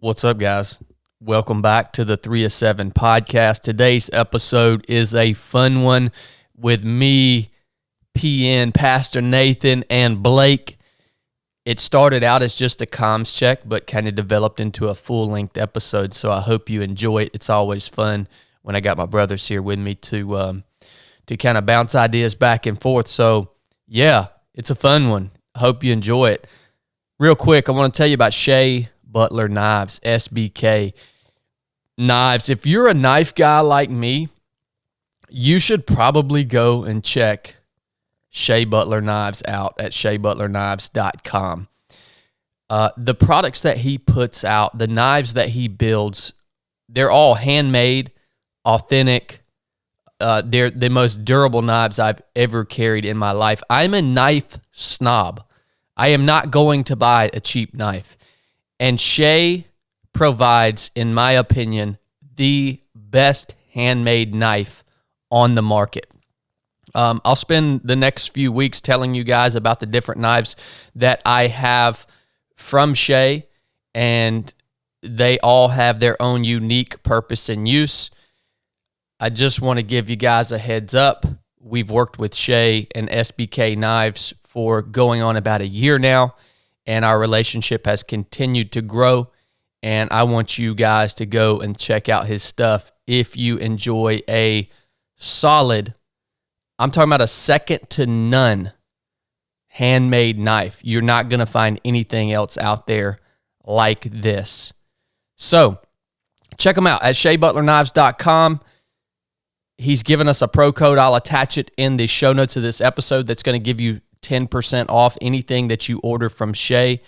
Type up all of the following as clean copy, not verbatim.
What's up, guys? Welcome back to the 3 of 7 podcast. Today's episode is a fun one with me, PN, Pastor Nathan, and Blake. It started out as just a comms check, but kind of developed into a full-length episode, so I hope you enjoy it. It's always fun when I got my brothers here with me to kind of bounce ideas back and forth. So, yeah, it's a fun one. I hope you enjoy it. Real quick, I want to tell you about Shay Butler Knives, SBK Knives. If you're a knife guy like me, you should probably go and check Shay Butler Knives out at shaybutlerknives.com. The products that he puts out, the knives that he builds, they're all handmade, authentic. They're the most durable knives I've ever carried in my life. I'm a knife snob. I am not going to buy a cheap knife. And Shay provides, in my opinion, the best handmade knife on the market. I'll spend the next few weeks telling you guys about the different knives that I have from Shay, and they all have their own unique purpose and use. I just want to give you guys a heads up. We've worked with Shay and SBK Knives for going on about a year now, and our relationship has continued to grow, and I want you guys to go and check out his stuff if you enjoy a solid, I'm talking about a second to none handmade knife. You're not going to find anything else out there like this. So check him out at shaybutlerknives.com. He's given us a pro code. I'll attach it in the show notes of this episode that's going to give you 10% off anything that you order from Shay.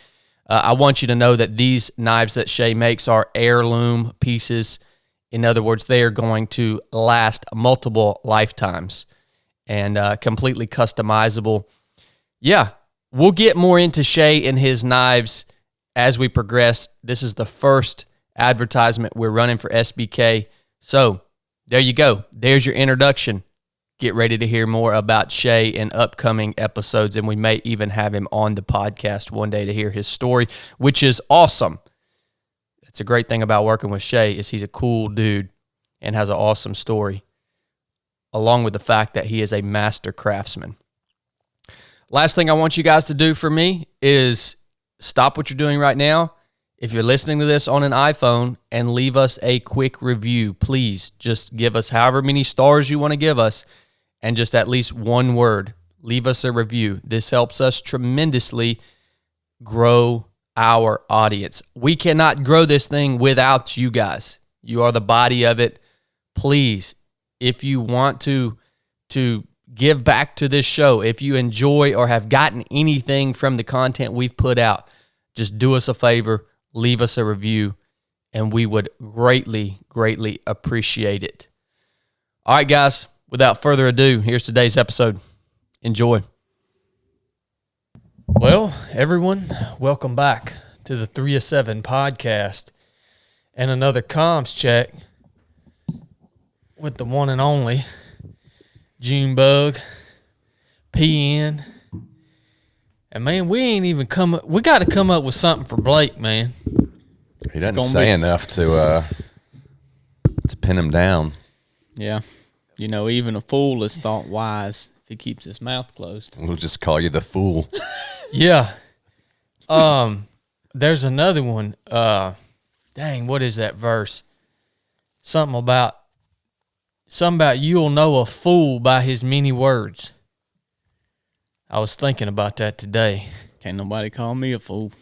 I want you to know that these knives that Shay makes are heirloom pieces. In other words, they are going to last multiple lifetimes and completely customizable. Yeah, we'll get more into Shay and his knives as we progress. This is the first advertisement we're running for SBK. So there you go. There's your introduction. Get ready to hear more about Shay in upcoming episodes, and we may even have him on the podcast one day to hear his story, which is awesome. That's a great thing about working with Shay is he's a cool dude and has an awesome story, along with the fact that he is a master craftsman. Last thing I want you guys to do for me is stop what you're doing right now. If you're listening to this on an iPhone, and leave us a quick review, please. Just give us however many stars you want to give us, and just at least one word. Leave us a review. This helps us tremendously grow our audience. We cannot grow this thing without you guys. You are the body of it. Please, if you want to give back to this show, if you enjoy or have gotten anything from the content we've put out, just do us a favor, leave us a review, and we would greatly, greatly appreciate it. All right, guys, without further ado, here's today's episode. Enjoy. Well, everyone, welcome back to the 3 of 7 podcast and another comms check with the one and only Junebug, PN. And, man, we got to come up with something for Blake, man. He doesn't say enough to pin him down. Yeah. You know, even a fool is thought wise if he keeps his mouth closed. We'll just call you the fool. Yeah. There's another one. Dang, what is that verse? Something about you'll know a fool by his many words. I was thinking about that today. Can't nobody call me a fool.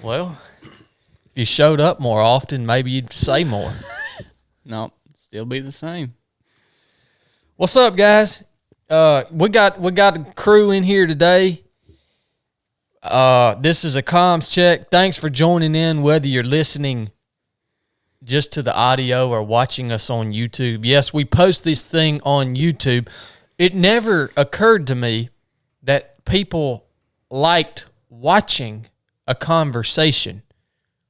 Well, if you showed up more often, maybe you'd say more. No, still be the same. What's up, guys? We got a crew in here today. This is a comms check. Thanks for joining in, whether you're listening just to the audio or watching us on YouTube. Yes, we post this thing on YouTube. It never occurred to me that people liked watching a conversation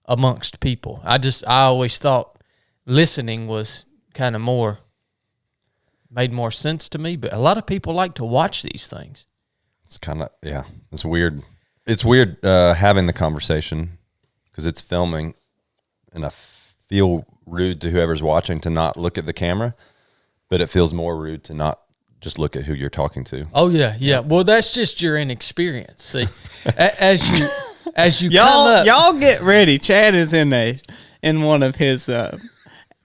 amongst people. I always thought listening was kind of made more sense to me, but a lot of people like to watch these things. It's kind of, yeah, it's weird. It's weird having the conversation because it's filming, and I feel rude to whoever's watching to not look at the camera, but it feels more rude to not just look at who you're talking to. Oh yeah. Well, that's just your inexperience. See, as you y'all come up, y'all get ready. Chad is in one of his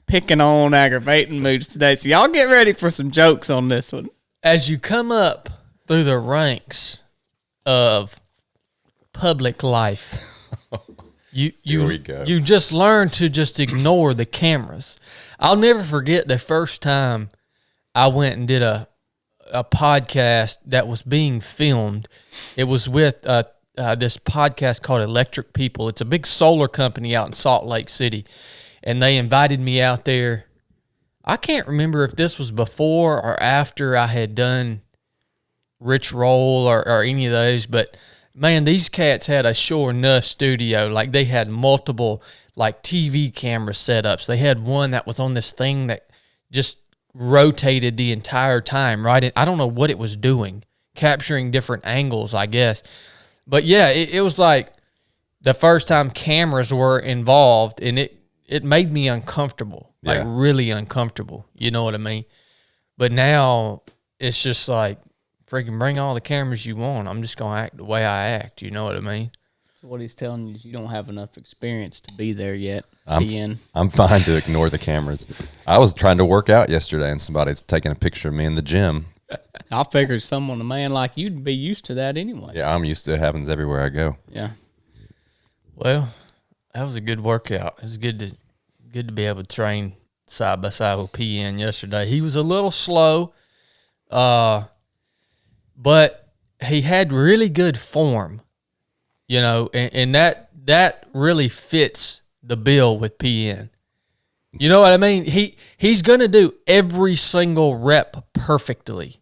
picking on, aggravating moods today. So y'all get ready for some jokes on this one. as you come up through the ranks of public life, you just learn to just ignore the cameras. I'll never forget the first time I went and did a podcast that was being filmed. It was with this podcast called Electric People. It's a big solar company out in Salt Lake City, and they invited me out there. I can't remember if this was before or after I had done Rich Roll or any of those, but man, these cats had a sure enough studio. Like, they had multiple like TV camera setups. They had one that was on this thing that just rotated the entire time, right? I don't know what it was doing, capturing different angles, I guess. But yeah, it was like the first time cameras were involved, and it made me uncomfortable, like really uncomfortable. You know what I mean? But now it's just like, freaking bring all the cameras you want. I'm just going to act the way I act. You know what I mean? So what he's telling you is you don't have enough experience to be there yet. I'm fine to ignore the cameras. I was trying to work out yesterday, and somebody's taking a picture of me in the gym. I figured a man like you'd be used to that anyway. Yeah, I'm used to it. It happens everywhere I go. Yeah. Well, that was a good workout. It was good to be able to train side by side with PN yesterday. He was a little slow, but he had really good form, you know, and that really fits the bill with PN. You know what I mean? He's going to do every single rep perfectly,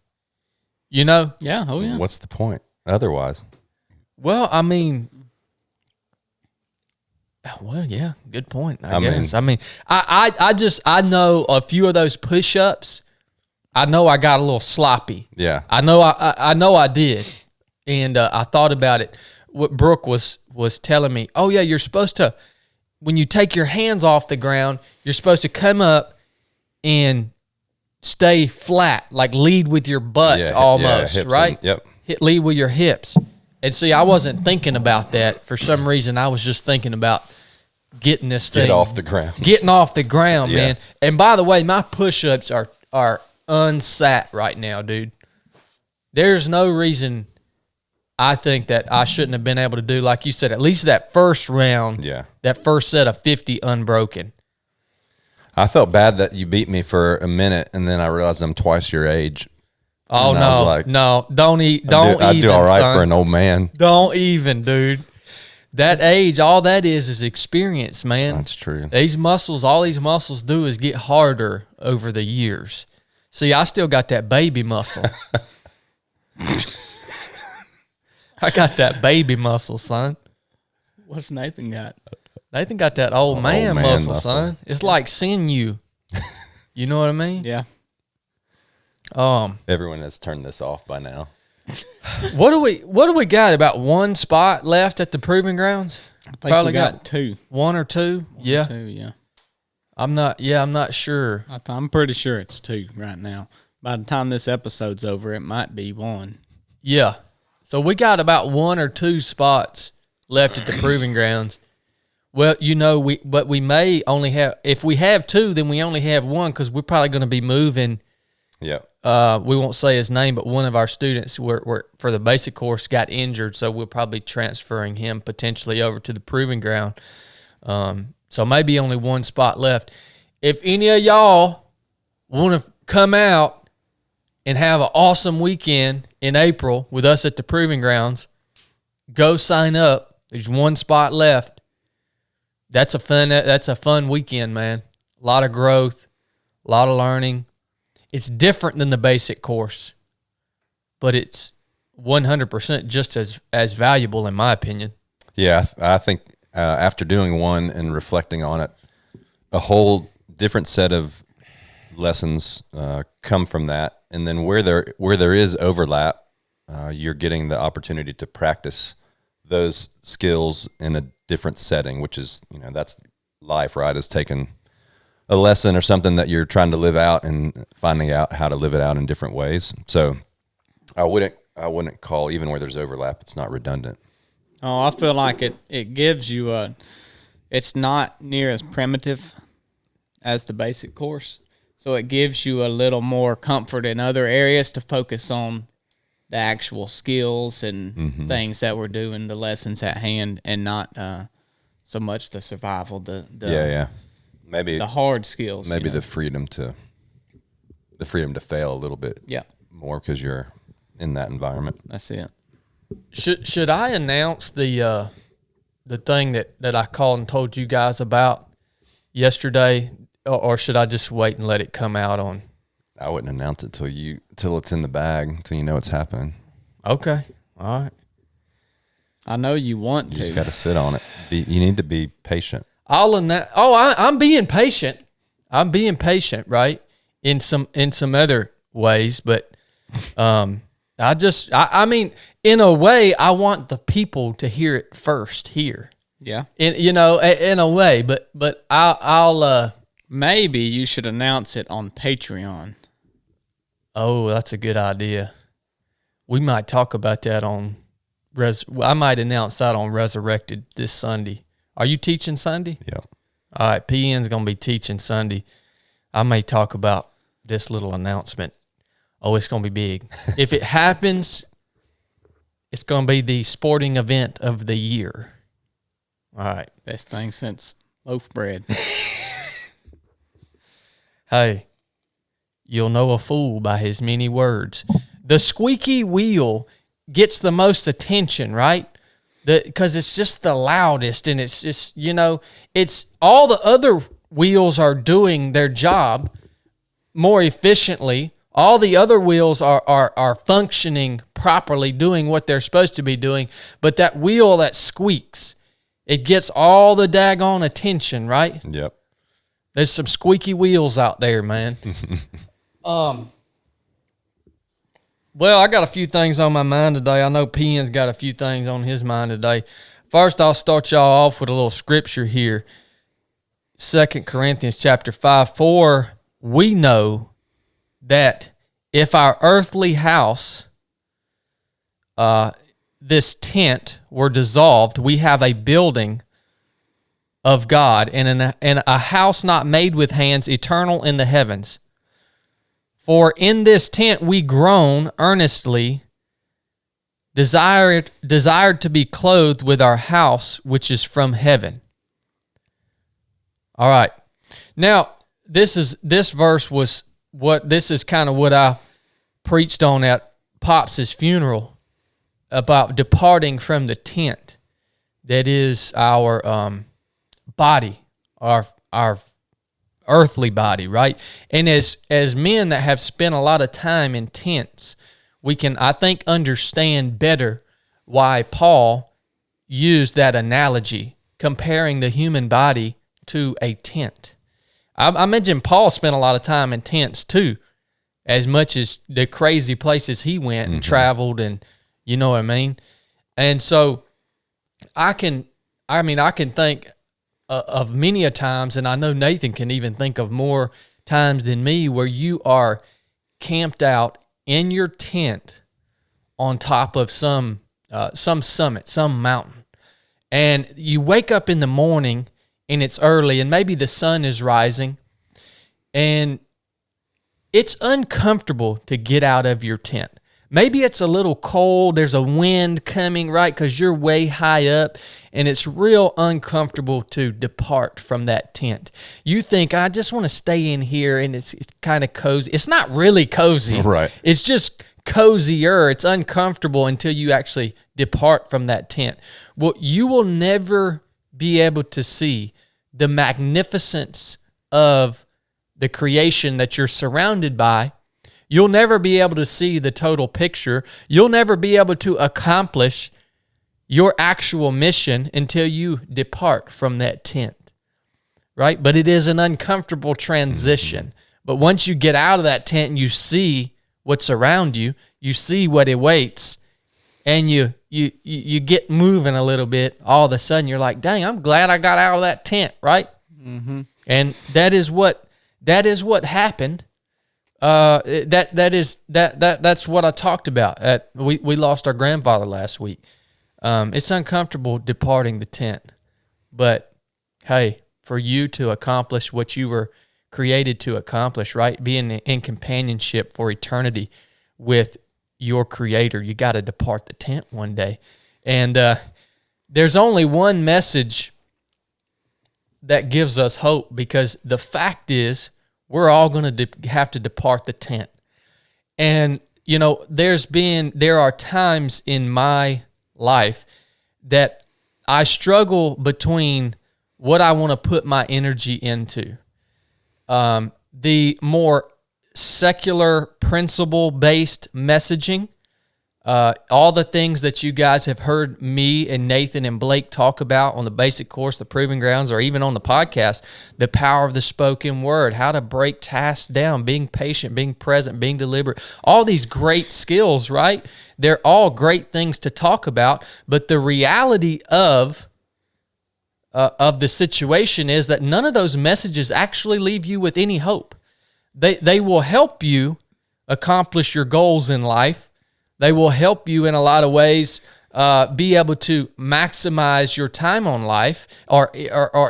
you know? Yeah, oh yeah. What's the point otherwise? Well, I mean, yeah, good point, I guess. I know a few of those push-ups. I know I got a little sloppy. Yeah. I know I did. And I thought about it. What Brooke was telling me, oh yeah, you're supposed to, when you take your hands off the ground, you're supposed to come up and stay flat, like lead with your butt almost, right? Yep. Lead with your hips. And see, I wasn't thinking about that. For some reason, I was just thinking about getting this thing. Get off the ground. Getting off the ground, man. And by the way, my push-ups are unsat right now, dude. There's no reason I think that I shouldn't have been able to do, like you said, at least that first round, that first set of 50 unbroken. I felt bad that you beat me for a minute, and then I realized I'm twice your age. Oh, and no, don't I do all right for an old man. Don't even, dude. That age, all that is experience, man. That's true. All these muscles do is get harder over the years. See, I still got that baby muscle. I got that baby muscle, son. What's Nathan got? Nathan got that old man muscle, son. It's like sinew. You know what I mean? Yeah. Everyone has turned this off by now. What do we got? About one spot left at the proving grounds? I think probably got two. One or two? Yeah. Two, yeah. I'm not sure. I'm pretty sure it's two right now. By the time this episode's over, it might be one. Yeah. So we got about one or two spots left at the proving grounds. Well, you know, we may only have, if we have two, then we only have one, because we're probably going to be moving. Yeah. We won't say his name, but one of our students were for the basic course got injured, so we'll probably transferring him potentially over to the proving ground. So maybe only one spot left. If any of y'all want to come out and have an awesome weekend in April with us at the proving grounds, go sign up. There's one spot left. That's a fun weekend, man. A lot of growth, a lot of learning. It's different than the basic course, but it's 100% just as valuable, in my opinion. Yeah, I think after doing one and reflecting on it, a whole different set of lessons come from that. And then where there is overlap, you're getting the opportunity to practice those skills in a different setting, which is, that's life, right? Is taking a lesson or something that you're trying to live out and finding out how to live it out in different ways. So I wouldn't call, even where there's overlap, it's not redundant. Oh, I feel like it gives you it's not near as primitive as the basic course. So it gives you a little more comfort in other areas to focus on the actual skills and things that we're doing, the lessons at hand, and not so much the survival, maybe the hard skills. Maybe the freedom to fail a little bit. Yeah. More because you're in that environment. That's it. Should I announce the thing that I called and told you guys about yesterday, or should I just wait and let it come out on? I wouldn't announce it till it's in the bag, till you know what's happening. Okay, all right. I know you want to. You just got to sit on it. You need to be patient. I'm being patient. I'm being patient, right? In some other ways, but I mean, in a way, I want the people to hear it first here. Yeah. In a way, but I'll maybe you should announce it on Patreon. Oh, that's a good idea. We might talk about that on I might announce that on Resurrected this Sunday. Are you teaching Sunday? Yeah. All right, PN's going to be teaching Sunday. I may talk about this little announcement. Oh, it's going to be big. If it happens, it's going to be the sporting event of the year. All right. Best thing since loaf bread. Hey, you'll know a fool by his many words. The squeaky wheel gets the most attention, right? Because it's just the loudest, and it's just, it's all the other wheels are doing their job more efficiently. All the other wheels are functioning properly, doing what they're supposed to be doing. But that wheel that squeaks, it gets all the daggone attention, right? Yep. There's some squeaky wheels out there, man. Well, I got a few things on my mind today. I know PN's got a few things on his mind today. First, I'll start y'all off with a little scripture here. 2 Corinthians chapter 5. For we know that if our earthly house, this tent, were dissolved, we have a building of God and a house not made with hands, eternal in the heavens. For in this tent we groan earnestly, desired to be clothed with our house which is from heaven. All right. Now, this verse was this is kind of what I preached on at Pops's funeral about departing from the tent that is our body, our earthly body, right? And as men that have spent a lot of time in tents, we can, I think, understand better why Paul used that analogy, comparing the human body to a tent. I mentioned Paul spent a lot of time in tents too, as much as the crazy places he went and traveled, and you know what I mean? And so I can think of many a times, and I know Nathan can even think of more times than me, where you are camped out in your tent on top of some summit, some mountain. And you wake up in the morning and it's early and maybe the sun is rising, and it's uncomfortable to get out of your tent. Maybe it's a little cold, there's a wind coming, right, because you're way high up, and it's real uncomfortable to depart from that tent. You think, I just want to stay in here, and it's kind of cozy. It's not really cozy. Right. It's just cozier. It's uncomfortable until you actually depart from that tent. Well, you will never be able to see the magnificence of the creation that you're surrounded by. You'll never be able to see the total picture. You'll never be able to accomplish your actual mission until you depart from that tent, right? But it is an uncomfortable transition. But once you get out of that tent and you see what's around you, you see what awaits, and you get moving a little bit, all of a sudden you're like, dang, I'm glad I got out of that tent, right? Mm-hmm. And that's what happened. That's what I talked about. We lost our grandfather last week. It's uncomfortable departing the tent, but hey, for you to accomplish what you were created to accomplish, right? Being in companionship for eternity with your Creator, you got to depart the tent one day. And there's only one message that gives us hope, because the fact is we're all going to have to depart the tent. And, there are times in my life that I struggle between what I want to put my energy into. The more secular principle-based messaging, all the things that you guys have heard me and Nathan and Blake talk about on the basic course, the Proving Grounds, or even on the podcast, the power of the spoken word, how to break tasks down, being patient, being present, being deliberate, all these great skills, right? They're all great things to talk about, but the reality of the situation is that none of those messages actually leave you with any hope. They will help you accomplish your goals in life. They will help you in a lot of ways be able to maximize your time on life or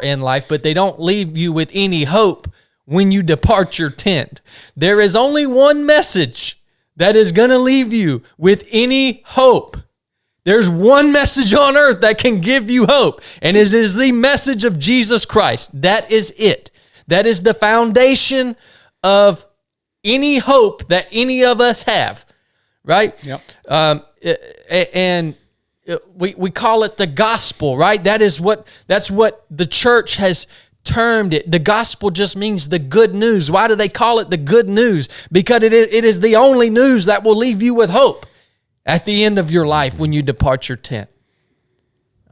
in life, but they don't leave you with any hope when you depart your tent. There is only one message that is going to leave you with any hope. There's one message on earth that can give you hope, and it is the message of Jesus Christ. That is it. That is the foundation of any hope that any of us have, right? Yep. And we call it the gospel, right? That's what the church has termed it. The gospel just means the good news. Why do they call it the good news? Because it is the only news that will leave you with hope at the end of your life when you depart your tent.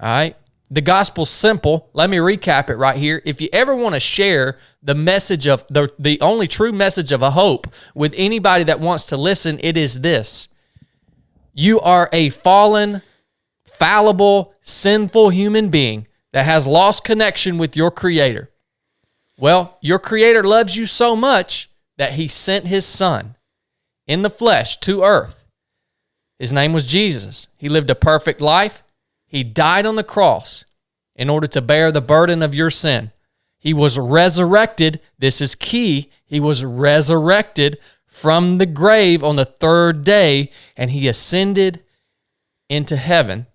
All right? The gospel's simple. Let me recap it right here. If you ever want to share the message of the only true message of a hope with anybody that wants to listen, it is this. You are a fallen, fallible, sinful human being that has lost connection with your Creator. Well, your Creator loves you so much that He sent His Son in the flesh to earth. His name was Jesus. He lived a perfect life. He died on the cross in order to bear the burden of your sin. He was resurrected. This is key. He was resurrected from the grave on the third day, and He ascended into heaven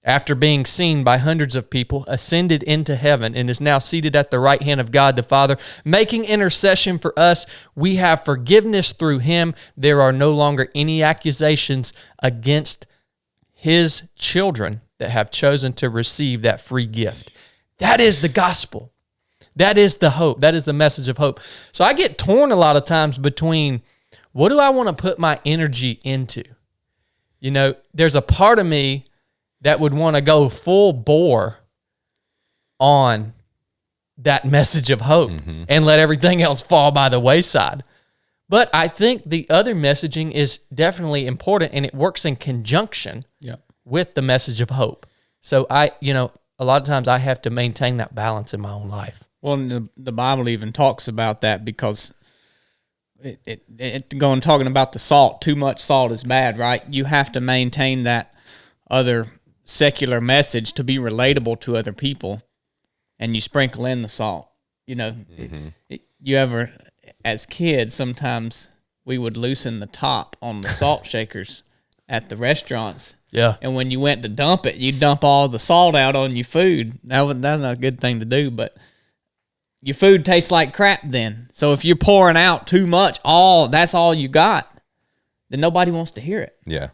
after being seen by hundreds of people, ascended into heaven, and is now seated at the right hand of God the Father, making intercession for us. We have forgiveness through Him. There are no longer any accusations against His children that have chosen to receive that free gift. That is the gospel. That is the hope. That is the message of hope. So I get torn a lot of times between what do I want to put my energy into? There's a part of me that would want to go full bore on that message of hope and let everything else fall by the wayside. But I think the other messaging is definitely important, and it works in conjunction with the message of hope. So a lot of times I have to maintain that balance in my own life. Well, and the Bible even talks about that, because talking about the salt, too much salt is bad, right? You have to maintain that other secular message to be relatable to other people, and you sprinkle in the salt. You ever, as kids, sometimes we would loosen the top on the salt shakers at the restaurants. Yeah. And when you went to dump it, you dump all the salt out on your food. That's not a good thing to do, but your food tastes like crap then. So if you're pouring out too much, that's all you got, then nobody wants to hear it. Yeah.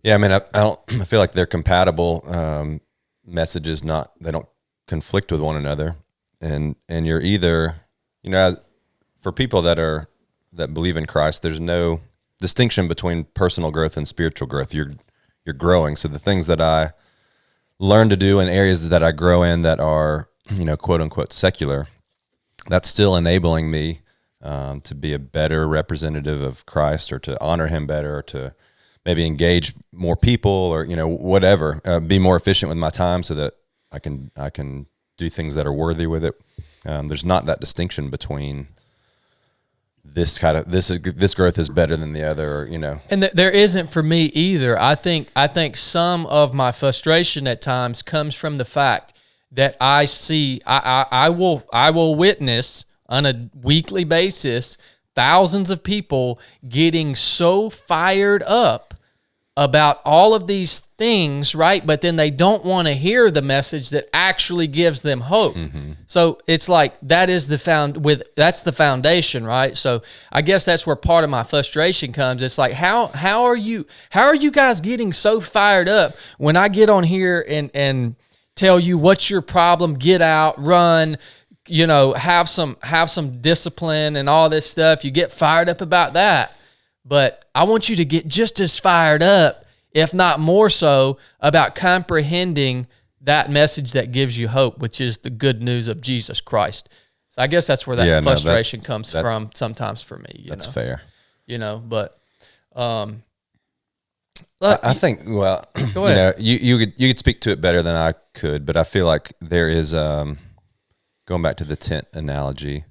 Yeah, I mean, I feel like they're compatible messages. They don't conflict with one another, and you're either, for people that believe in Christ, there's no distinction between personal growth and spiritual growth. You're growing. So the things that I learn to do in areas that I grow in that are, quote unquote secular, that's still enabling me to be a better representative of Christ, or to honor Him better, or to maybe engage more people or, whatever, be more efficient with my time so that I can do things that are worthy with it. There's not that distinction between this growth is better than the other, And there isn't for me either. I think some of my frustration at times comes from the fact that I see I will witness on a weekly basis thousands of people getting so fired up about all of these things, right? But then they don't want to hear the message that actually gives them hope. Mm-hmm. So it's like that's the foundation, right? So I guess that's where part of my frustration comes. It's like how are you guys getting so fired up when I get on here and tell you what's your problem, get out, run, have some discipline and all this stuff. You get fired up about that. But I want you to get just as fired up, if not more so, about comprehending that message that gives you hope, which is the good news of Jesus Christ. So I guess that's where that frustration comes from sometimes for me. That's fair. But I think, well, go ahead. You could speak to it better than I could, but I feel like there is, going back to the tent analogy,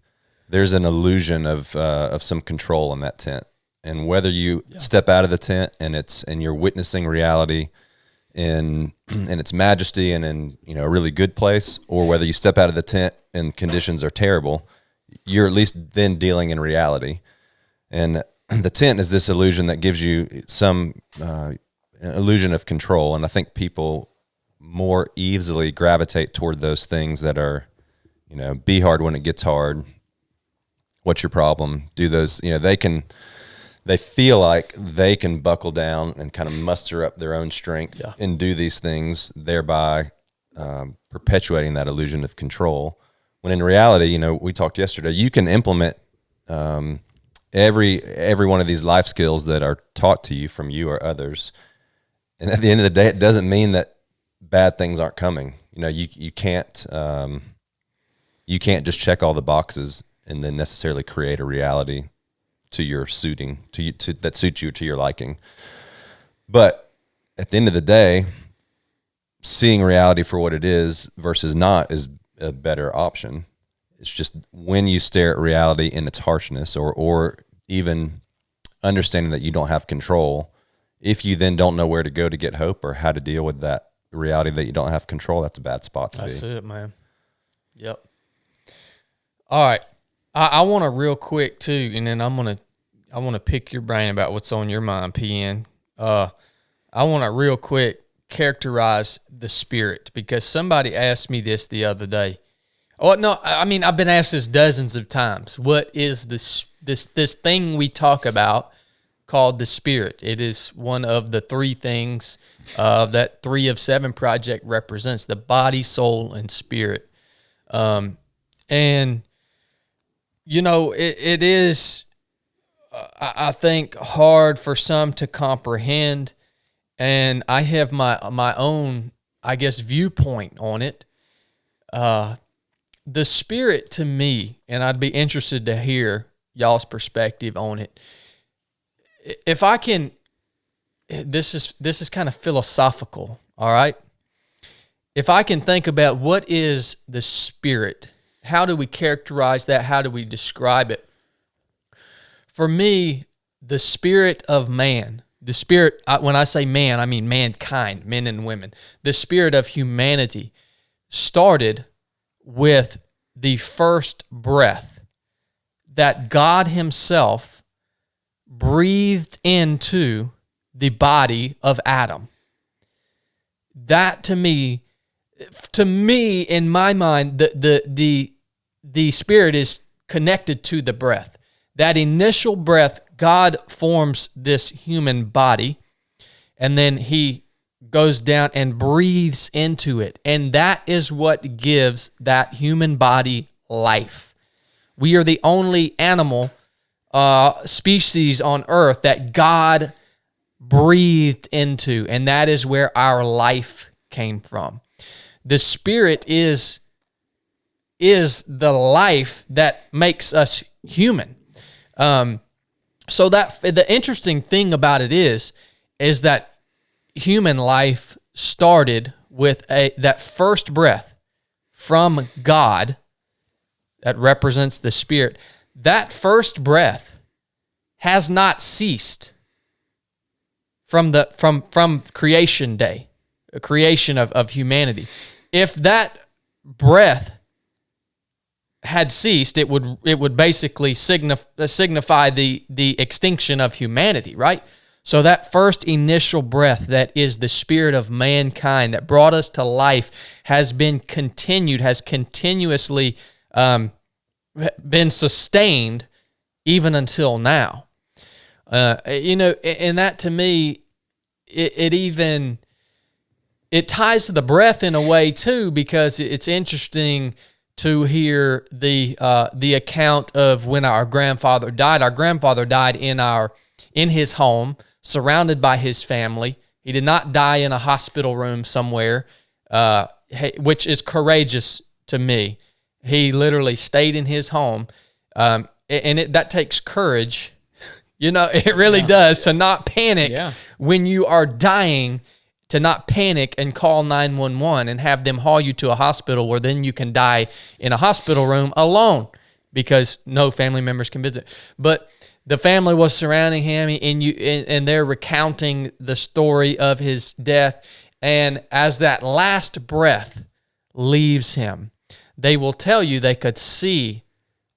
there's an illusion of some control in that tent. And whether you step out of the tent and you're witnessing reality in its majesty and in a really good place, or whether you step out of the tent and conditions are terrible, you're at least then dealing in reality. And the tent is this illusion that gives you some illusion of control. And I think people more easily gravitate toward those things that are, be hard when it gets hard. What's your problem? Do those, they feel like they can buckle down and kind of muster up their own strength and do these things, thereby perpetuating that illusion of control. When in reality, we talked yesterday, you can implement every one of these life skills that are taught to you from you or others. And at the end of the day, it doesn't mean that bad things aren't coming. You can't just check all the boxes and then necessarily create a reality to your suiting, that suits you to your liking. But at the end of the day, seeing reality for what it is versus not is a better option. It's just when you stare at reality in its harshness, or even understanding that you don't have control, if you then don't know where to go to get hope or how to deal with that reality that you don't have control, that's a bad spot to be. That's it, man. Yep. All right. I want to real quick too, and then I want to pick your brain about what's on your mind, PN. I want to real quick characterize the spirit, because somebody asked me this the other day. Oh no, I mean I've been asked this dozens of times. What is this thing we talk about called the spirit? It is one of the three things that 3 of 7 project represents: the body, soul, and spirit. And it is, I think, hard for some to comprehend, and I have my own, I guess, viewpoint on it. The spirit to me, and I'd be interested to hear y'all's perspective on it. If I can, this is kind of philosophical, all right? If I can think about what is the spirit, how do we characterize that? How do we describe it? For me, the spirit of man, the spirit, when I say man, I mean mankind, men and women. The spirit of humanity started with the first breath that God himself breathed into the body of Adam. That to me, in my mind, the spirit is connected to the breath. That initial breath, God forms this human body, and then he goes down and breathes into it. And that is what gives that human body life. We are the only animal species on earth that God breathed into, and that is where our life came from. The spirit is the life that makes us human. So that the interesting thing about it is is that human life started with that first breath from God that represents the Spirit. That first breath has not ceased from creation day, creation of humanity. If that breath had ceased, it would basically signify the extinction of humanity, right? So that first initial breath that is the spirit of mankind that brought us to life has continuously been sustained even until now. And that to me, it ties to the breath in a way too, because it's interesting to hear the account of when our grandfather died. Our grandfather died in his home, surrounded by his family. He did not die in a hospital room somewhere, which is courageous to me. He literally stayed in his home, and that takes courage. It really does, to not panic when you are dying, to not panic and call 911 and have them haul you to a hospital where then you can die in a hospital room alone because no family members can visit. But the family was surrounding him, and they're recounting the story of his death. And as that last breath leaves him, they will tell you they could see,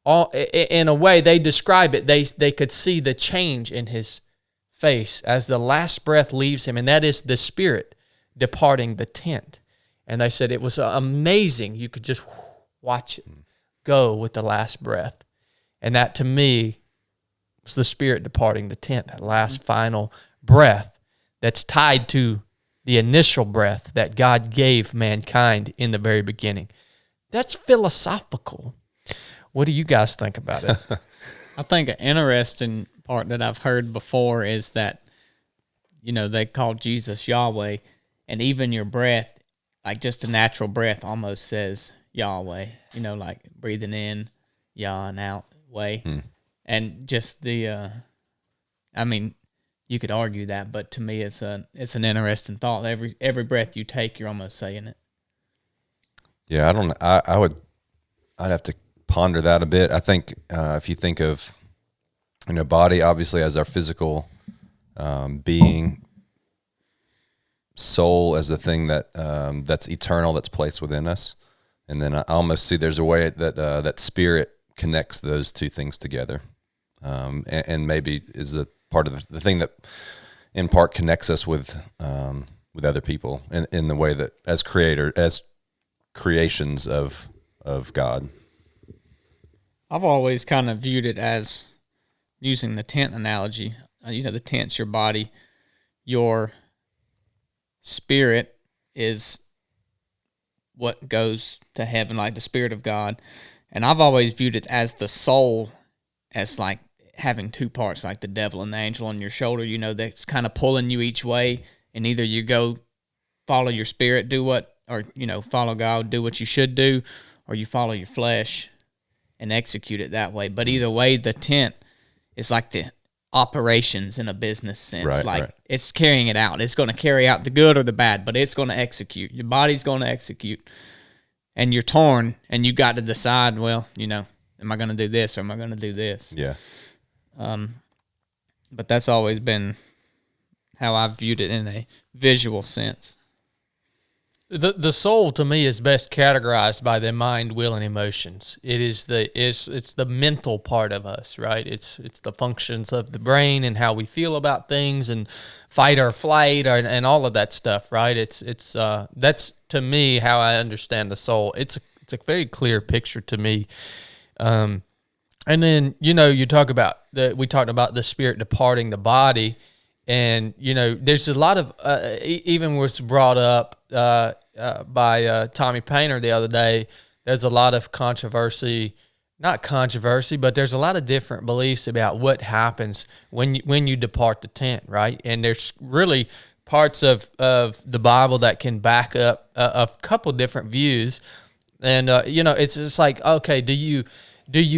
in a way they describe it, they could see the change in his face as the last breath leaves him, and that is the spirit departing the tent. And they said it was amazing. You could just watch it go with the last breath. And that to me was the spirit departing the tent, that last final breath that's tied to the initial breath that God gave mankind in the very beginning. That's philosophical. What do you guys think about it? I think an interesting part that I've heard before is that, they call Jesus Yahweh, and even your breath, like just a natural breath almost says Yahweh, like breathing in, Yah, and out, way. And just you could argue that, but to me it's an interesting thought. Every breath you take, you're almost saying it. Yeah, I'd have to ponder that a bit. I think if you think of, body obviously as our physical being, soul as the thing that's eternal, that's placed within us, and then I almost see there's a way that that spirit connects those two things together, and maybe is the part of the thing that in part connects us with other people in the way that as creations of God. I've always kind of viewed it as, using the tent analogy, the tent's your body, your spirit is what goes to heaven, like the Spirit of God. And I've always viewed it as the soul, as like having two parts, like the devil and the angel on your shoulder, that's kind of pulling you each way. And either you go follow your spirit, follow God, do what you should do, or you follow your flesh and execute it that way. But either way, the tent is like the operations in a business sense. Right. It's carrying it out. It's going to carry out the good or the bad, but it's going to execute. Your body's going to execute. And you're torn, and you got to decide, am I going to do this or am I going to do this? Yeah. But that's always been how I've viewed it in a visual sense. The soul to me is best categorized by the mind, will, and emotions. It's the mental part of us, right? It's the functions of the brain and how we feel about things and fight or flight and all of that stuff, right? That's to me how I understand the soul. It's a very clear picture to me. And then we talked about the spirit departing the body. And, there's a lot of, even was brought up by Tommy Painter the other day, there's a lot of not controversy, but there's a lot of different beliefs about what happens when you depart the tent, right? And there's really parts of the Bible that can back up a couple different views. And, it's just like, okay, do you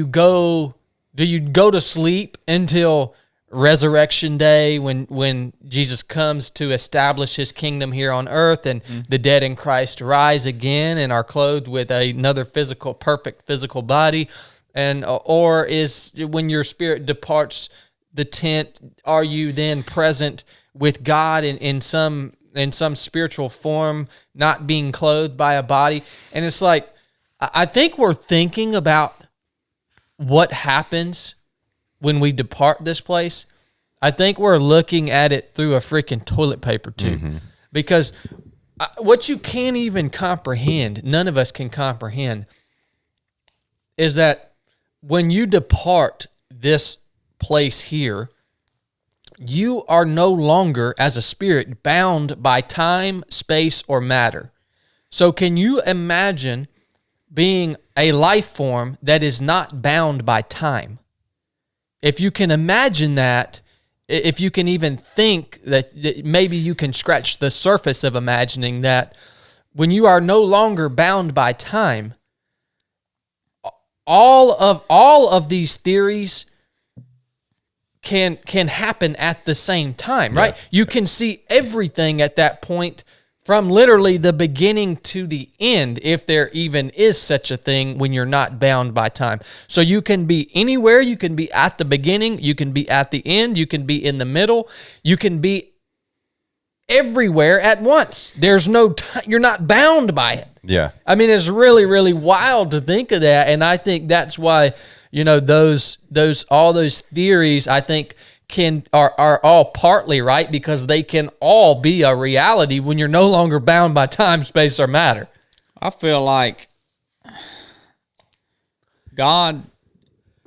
go to sleep until Resurrection Day, when Jesus comes to establish his kingdom here on earth, and the dead in Christ rise again and are clothed with another perfect physical body, and or is when your spirit departs the tent, are you then present with God in some spiritual form, not being clothed by a body? And it's like, I think we're thinking about what happens when we depart this place. I think we're looking at it through a freaking toilet paper tube, because what you can't even comprehend, none of us can comprehend, is that when you depart this place here, you are no longer, as a spirit, bound by time, space, or matter. So can you imagine being a life form that is not bound by time? If you can imagine that, if you can even think that maybe you can scratch the surface of imagining that, when you are no longer bound by time, all of these theories can happen at the same time, right? Yeah. You can see everything at that point, from literally the beginning to the end, if there even is such a thing when you're not bound by time. So you can be anywhere. You can be at the beginning. You can be at the end. You can be in the middle. You can be everywhere at once. There's no time. You're not bound by it. Yeah. I mean, it's really, really wild to think of that. And I think that's why, all those theories, I think, are all partly right, because they can all be a reality when you're no longer bound by time, space, or matter. I feel like God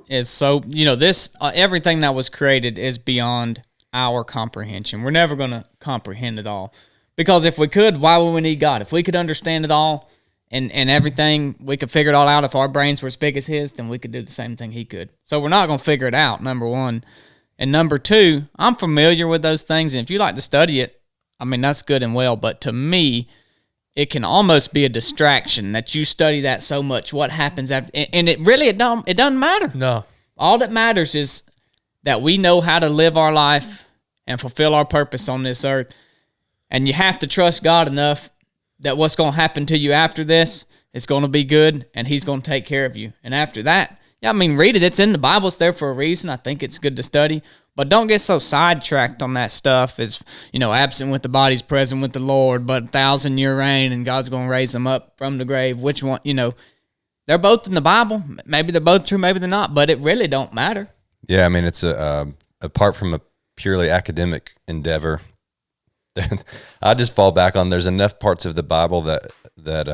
is so, this everything that was created is beyond our comprehension. We're never going to comprehend it all, because if we could, why would we need God? If we could understand it all and everything, we could figure it all out. If our brains were as big as his, then we could do the same thing he could. So we're not going to figure it out, number one. And number two, I'm familiar with those things, and if you like to study it, I mean, that's good and well, but to me, it can almost be a distraction that you study that so much. What happens after, and it doesn't matter. No. All that matters is that we know how to live our life and fulfill our purpose on this earth. And you have to trust God enough that what's going to happen to you after this is going to be good, and he's going to take care of you. And after that, read it. It's in the Bible. It's there for a reason. I think it's good to study. But don't get so sidetracked on that stuff as, absent with the body's present with the Lord, but 1,000-year reign, and God's going to raise them up from the grave. Which one, they're both in the Bible. Maybe they're both true, maybe they're not, but it really don't matter. Yeah, I mean, it's apart from a purely academic endeavor, I just fall back on, there's enough parts of the Bible that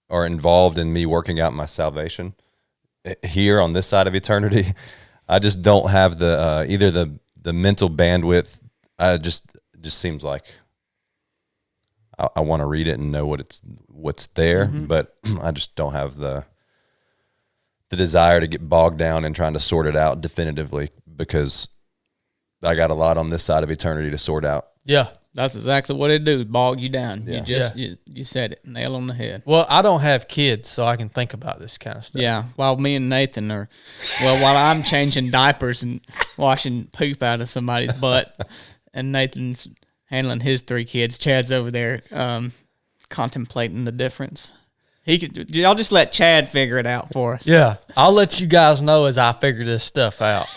are involved in me working out my salvation here on this side of eternity. I just don't have the either the mental bandwidth. It just seems like I want to read it and know what's there, but I just don't have the desire to get bogged down in trying to sort it out definitively, because I got a lot on this side of eternity to sort out. Yeah. That's exactly what it do, bog you down. Yeah. You said it, nail on the head. Well, I don't have kids, so I can think about this kind of stuff. Yeah, while me and Nathan while I'm changing diapers and washing poop out of somebody's butt, and Nathan's handling his 3 kids, Chad's over there contemplating the difference. Y'all just let Chad figure it out for us. Yeah, I'll let you guys know as I figure this stuff out.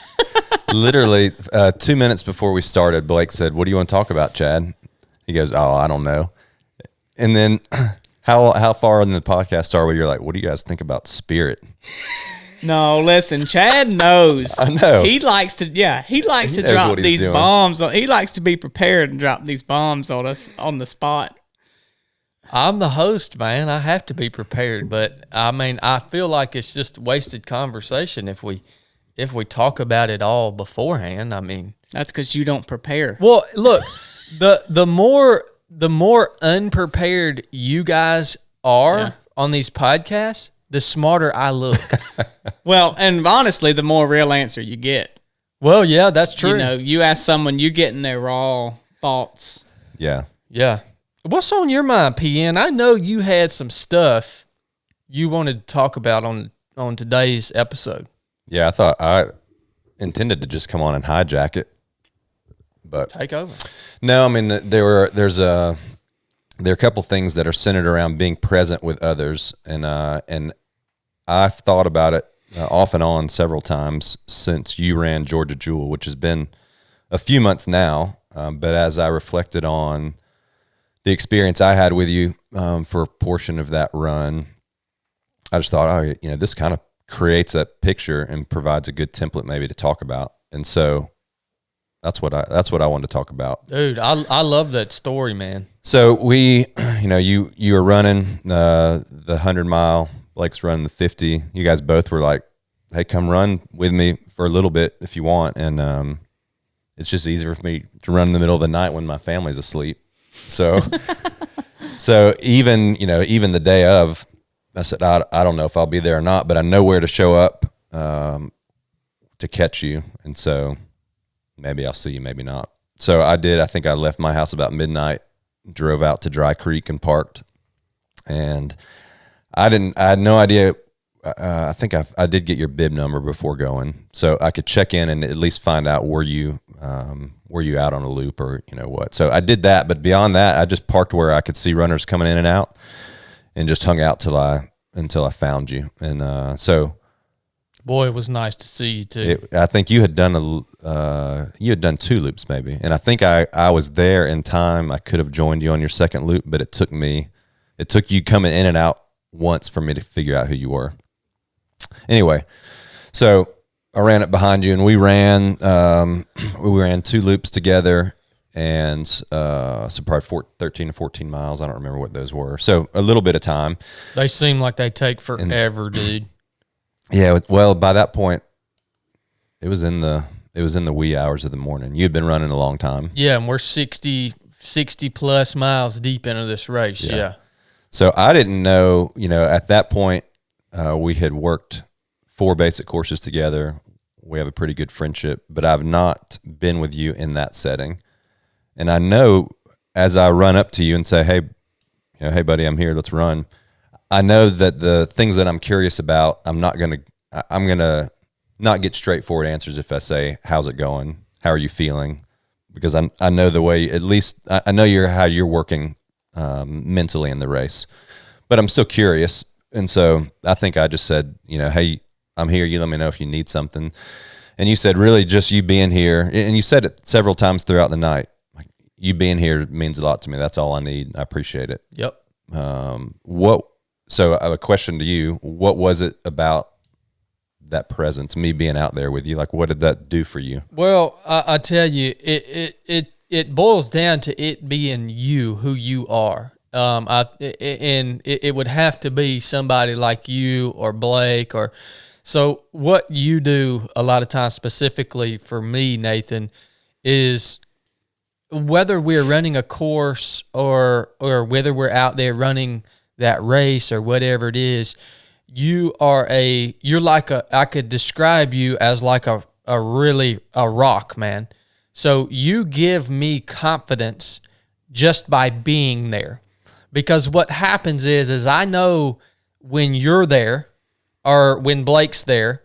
Literally 2 minutes before we started, Blake said, "What do you want to talk about, Chad?" He goes, "Oh, I don't know." And then how far in the podcast are we? You're like, "What do you guys think about spirit?" No, listen, Chad knows. I know. He likes to drop these bombs. He likes to be prepared and drop these bombs on us on the spot. I'm the host, man. I have to be prepared, but I feel like it's just wasted conversation if we talk about it all beforehand. That's because you don't prepare. Well, look, the more unprepared you guys are on these podcasts, the smarter I look. Well, and honestly, the more real answer you get. Well, yeah, that's true. You ask someone, you getting their raw thoughts. Yeah. Yeah. What's on your mind, PN? I know you had some stuff you wanted to talk about on today's episode. Yeah, I thought intended to just come on and hijack it, but Take over. no, I mean there are a couple things that are centered around being present with others, and I've thought about it off and on several times since you ran Georgia Jewel, which has been a few months now. But as I reflected on the experience I had with you for a portion of that run, I just thought, this kind of creates a picture and provides a good template maybe to talk about. And so that's what I wanted to talk about. Dude, I love that story, man. So we, you were running the 100-mile, Blake's running the 50. You guys both were like, hey, come run with me for a little bit if you want. And it's just easier for me to run in the middle of the night when my family's asleep. So so even the day of, I said, I don't know if I'll be there or not, but I know where to show up to catch you. And so maybe I'll see you, maybe not. So I did. I think I left my house about midnight, drove out to Dry Creek and parked. And I had no idea. I think I did get your bib number before going, so I could check in and at least find out were you out on a loop or what. So I did that, but beyond that, I just parked where I could see runners coming in and out, and just hung out until I found you. And so, boy, it was nice to see you too. I think you had done two loops maybe, and I think I was there in time. I could have joined you on your second loop, but it took you coming in and out once for me to figure out who you were. Anyway, so I ran it behind you, and we ran two loops together, and so probably 13 to 14 miles. I don't remember what those were. So a little bit of time. They seem like they take forever, dude. Yeah, well, by that point, it was in the wee hours of the morning. You had been running a long time. Yeah, and we're 60 plus miles deep into this race. Yeah. So I didn't know, at that point, we had worked 4 basic courses together. We have a pretty good friendship, but I've not been with you in that setting. And I know as I run up to you and say, hey buddy, I'm here, let's run. I know that the things that I'm curious about, I'm going to not get straightforward answers if I say, how's it going? How are you feeling? Because I know the way, at least I know how you're working mentally in the race, but I'm still curious. And so I think I just said, hey, I'm here. You let me know if you need something. And you said, really just you being here. And you said it several times throughout the night. Like, you being here means a lot to me. That's all I need. I appreciate it. Yep. So I have a question to you. What was it about that presence, me being out there with you? Like, what did that do for you? Well, I tell you, it boils down to it being you, who you are. And it would have to be somebody like you or Blake or so. What you do a lot of times, specifically for me, Nathan, is whether we're running a course or whether we're out there running that race or whatever it is, I could describe you as like a rock, man. So you give me confidence just by being there. Because what happens is I know when you're there or when Blake's there,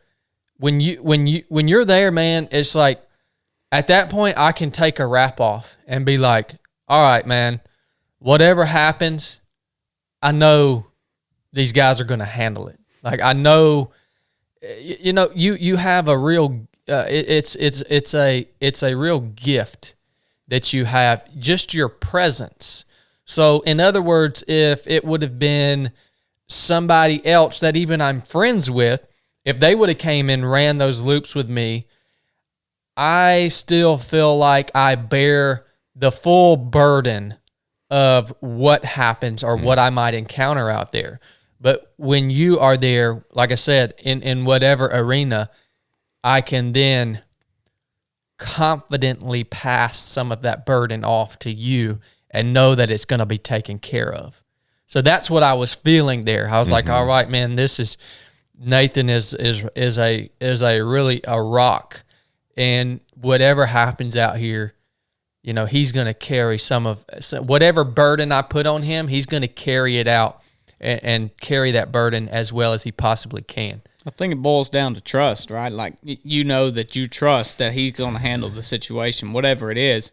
when you're there, man, it's like at that point I can take a wrap off and be like, all right, man, whatever happens, I know these guys are going to handle it. Like I know, you have a real, it's a real gift that you have, just your presence. So in other words, if it would have been somebody else that even I'm friends with, if they would have came and ran those loops with me, I still feel like I bear the full burden of what happens or what I might encounter out there. But when you are there, like I said, in whatever arena, I can then confidently pass some of that burden off to you and know that it's going to be taken care of. So that's what I was feeling there. I was like, all right, man, Nathan is really a rock, and whatever happens out here, he's going to carry whatever burden I put on him, he's going to carry it out and carry that burden as well as he possibly can. I think it boils down to trust, right? Like, you know that you trust that he's going to handle the situation, whatever it is.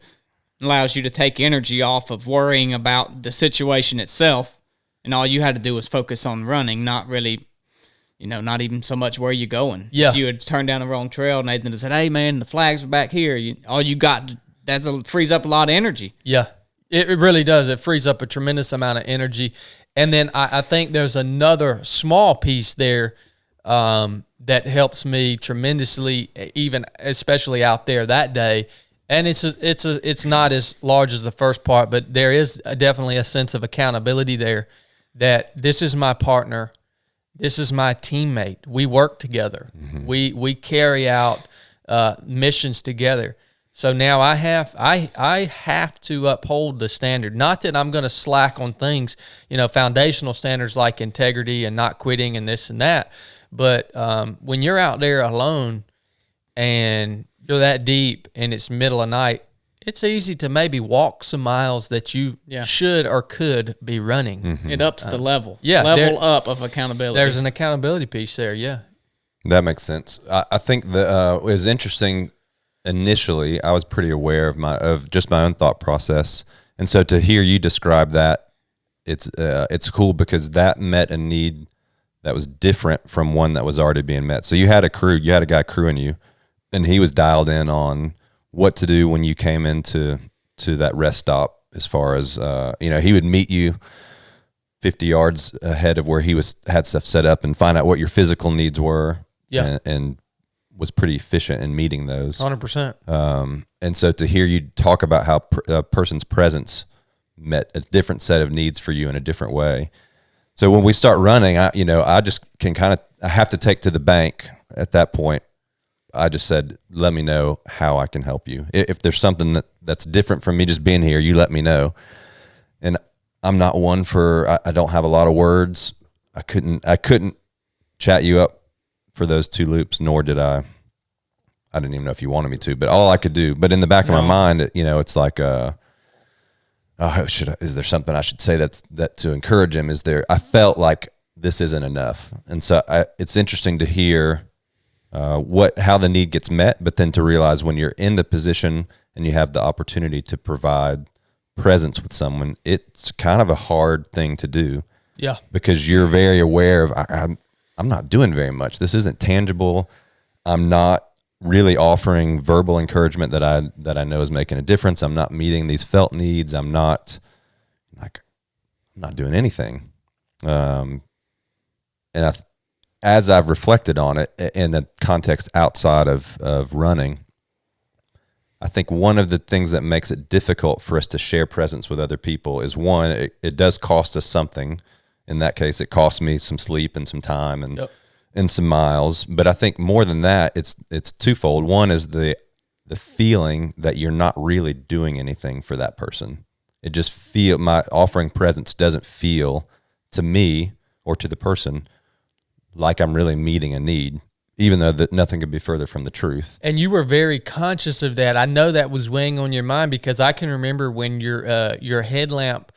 It allows you to take energy off of worrying about the situation itself, and all you had to do was focus on running, not really, not even so much where you're going. Yeah. If you had turned down the wrong trail, Nathan had said, hey, man, the flags are back here. All you got, frees up a lot of energy. Yeah, it really does. It frees up a tremendous amount of energy. And then I think there's another small piece there that helps me tremendously, even especially out there that day. And it's not as large as the first part, but there is definitely a sense of accountability there that this is my partner, this is my teammate. We work together. Mm-hmm. We carry out missions together. So now I have to uphold the standard. Not that I'm going to slack on things, foundational standards like integrity and not quitting and this and that. But when you're out there alone and you're that deep and it's middle of night, it's easy to maybe walk some miles that you should or could be running. Mm-hmm. It ups the level. Yeah, level up of accountability. There's an accountability piece there, yeah. That makes sense. I think it was interesting. Initially, I was pretty aware of just my own thought process, and so to hear you describe that, it's cool because that met a need that was different from one that was already being met. So you had a guy crewing you, and he was dialed in on what to do when you came into that rest stop. As far as he would meet you 50 yards ahead of where he had stuff set up and find out what your physical needs were. Yeah, and was pretty efficient in meeting those. 100%. And so to hear you talk about how a person's presence met a different set of needs for you in a different way. So when we start running, I just can I have to take to the bank at that point. I just said, let me know how I can help you. If there's something that's different from me just being here, you let me know. And I'm not one I don't have a lot of words. I couldn't chat you up for those 2 loops, nor did I didn't even know if you wanted me to, but all I could do. But in the back of my mind, it's like, is there something I should say that to encourage him? I felt like this isn't enough. And so it's interesting to hear how the need gets met, but then to realize when you're in the position and you have the opportunity to provide presence with someone, it's kind of a hard thing to do. Yeah. Because you're very aware of, I'm not doing very much. This isn't tangible. I'm not really offering verbal encouragement that I know is making a difference. I'm not meeting these felt needs. I'm not doing anything. And as I've reflected on it in the context outside of running, I think one of the things that makes it difficult for us to share presence with other people is, one, it does cost us something. In that case, it cost me some sleep and some time and some miles. But I think more than that, it's twofold. One is the feeling that you're not really doing anything for that person. It just my offering presence doesn't feel to me or to the person like I'm really meeting a need, even though that nothing could be further from the truth. And you were very conscious of that. I know that was weighing on your mind because I can remember when your headlamp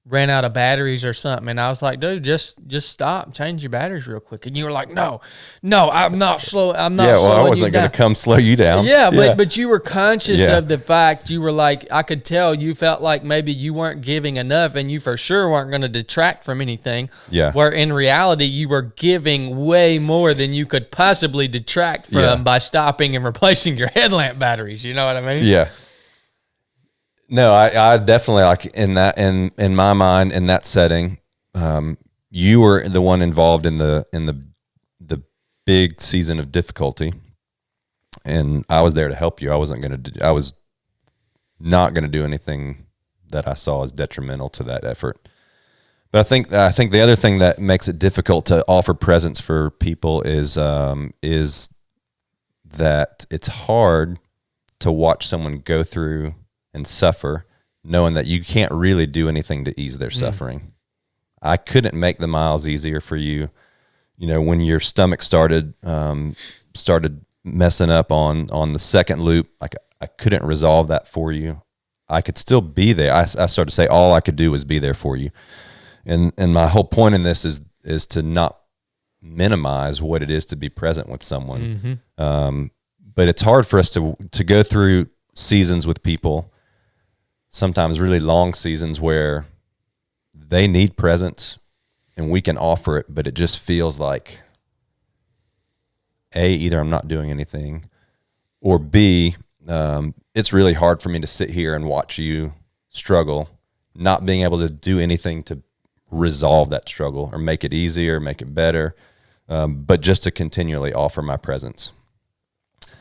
ran out of batteries or something, and I was like, dude, just stop, change your batteries real quick. And you were like, no, I'm not slow. I'm not. Yeah, well, I wasn't going to come slow you down. Yeah, but you were conscious of the fact. You were like, I could tell you felt like maybe you weren't giving enough, and you for sure weren't going to detract from anything. Yeah. Where in reality, you were giving way more than you could possibly detract from by stopping and replacing your headlamp batteries. You know what I mean? Yeah. No, I definitely, like, in my mind, in that setting, you were the one involved in the big season of difficulty, and I was there to help you. I was not going to do anything that I saw as detrimental to that effort. But I think the other thing that makes it difficult to offer presence for people is that it's hard to watch someone go through and suffer, knowing that you can't really do anything to ease their suffering. I couldn't make the miles easier for you. When your stomach started messing up on the second loop, like, I couldn't resolve that for you. I could still be there. I started to say all I could do was be there for you. And my whole point in this is to not minimize what it is to be present with someone. But it's hard for us to go through seasons with people, sometimes really long seasons where they need presence and we can offer it, but it just feels like either I'm not doing anything, or B, it's really hard for me to sit here and watch you struggle, not being able to do anything to resolve that struggle or make it easier, make it better, but just to continually offer my presence.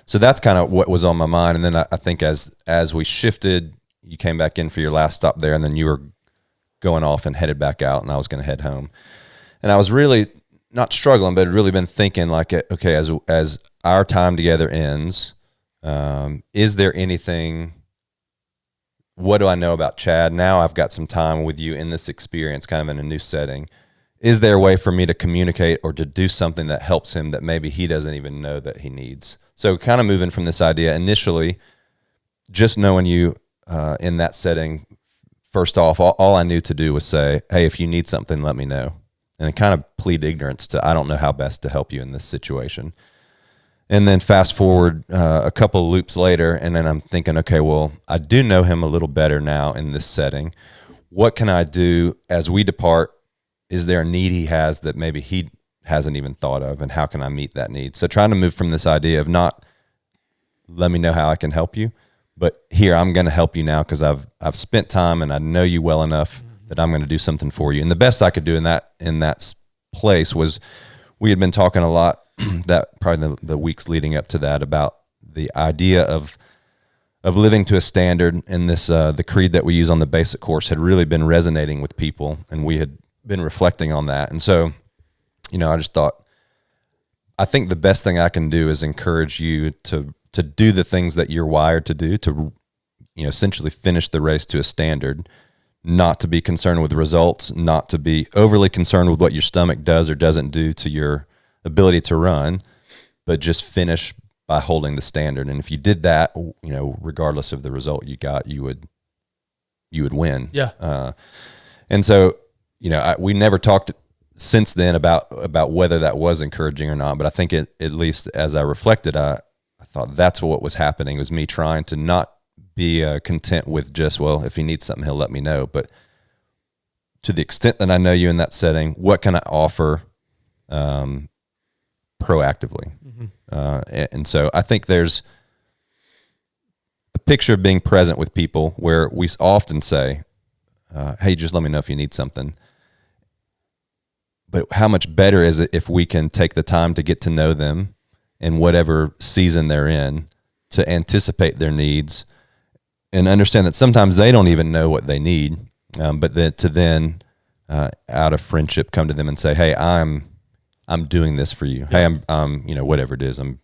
So that's kind of what was on my mind. And then I think as we shifted, you came back in for your last stop there, and then you were going off and headed back out, and I was going to head home. And I was really not struggling, but had really been thinking like, okay, as our time together ends, is there anything, what do I know about Chad? Now I've got some time with you in this experience, kind of in a new setting. Is there a way for me to communicate or to do something that helps him that maybe he doesn't even know that he needs? So kind of moving from this idea initially, just knowing you in that setting, first off, all I knew to do was say, hey, if you need something, let me know. And kind of plead ignorance to, I don't know how best to help you in this situation. And then fast forward a couple of loops later, and then I'm thinking, okay, well, I do know him a little better now in this setting. What can I do as we depart? Is there a need he has that maybe he hasn't even thought of, and how can I meet that need? So trying to move from this idea of not, let me know how I can help you, but here, I'm going to help you now because I've spent time and I know you well enough that I'm going to do something for you. And the best I could do in that place was, we had been talking a lot that probably the weeks leading up to that about the idea of living to a standard, and this the creed that we use on the basic course had really been resonating with people, and we had been reflecting on that. And so, I just thought, I think the best thing I can do is encourage you to do the things that you're wired to do, to essentially finish the race to a standard, not to be concerned with results, not to be overly concerned with what your stomach does or doesn't do to your ability to run, but just finish by holding the standard. And if you did that, regardless of the result you got, you would win. Yeah. And so, we never talked since then about whether that was encouraging or not, but I think at least as I reflected, I thought that's what was happening, was me trying to not be content with just, well, if he needs something, he'll let me know. But to the extent that I know you in that setting, what can I offer proactively? And so I think there's a picture of being present with people where we often say, hey, just let me know if you need something. But how much better is it if we can take the time to get to know them in whatever season they're in, to anticipate their needs and understand that sometimes they don't even know what they need, but then out of friendship come to them and say, hey, I'm doing this for you. Hey, I'm whatever it is. I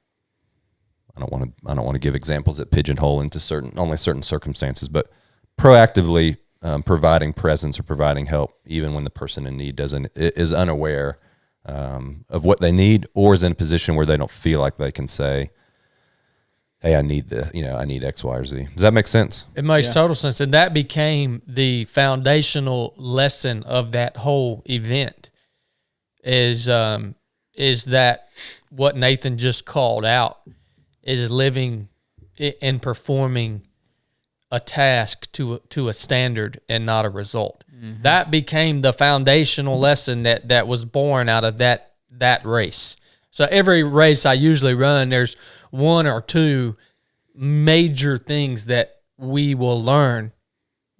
don't want to give examples that pigeonhole into only certain circumstances, but proactively providing presence or providing help, even when the person in need is unaware of what they need, or is in a position where they don't feel like they can say, hey, I need I need X, Y, or Z. Does that make sense? It makes total sense. And that became the foundational lesson of that whole event, is that what Nathan just called out is living and performing a task to a standard and not a result. Mm-hmm. That became the foundational lesson that was born out of that race. So every race I usually run, there's one or two major things that we will learn